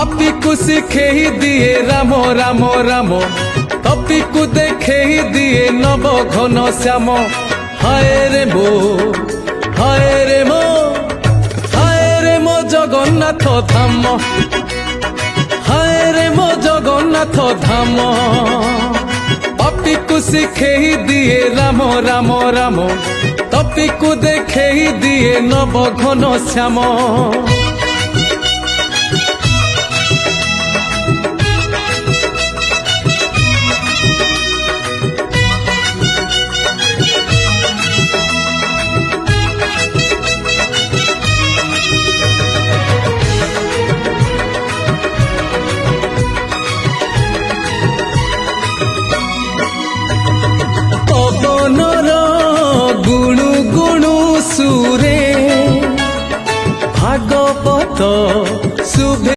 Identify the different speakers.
Speaker 1: पापी को शिखेई दिए राम राम राम, तपी को देखेई दिए नव घन श्याम। हाय रे मो, हाय रे मो, हाय रे मो जगन्नाथ धाम, हाय रे मो जगन्नाथ धाम। पापी को शिखेई दिए राम राम राम, तपी को देखेई दिए नव घन श्याम।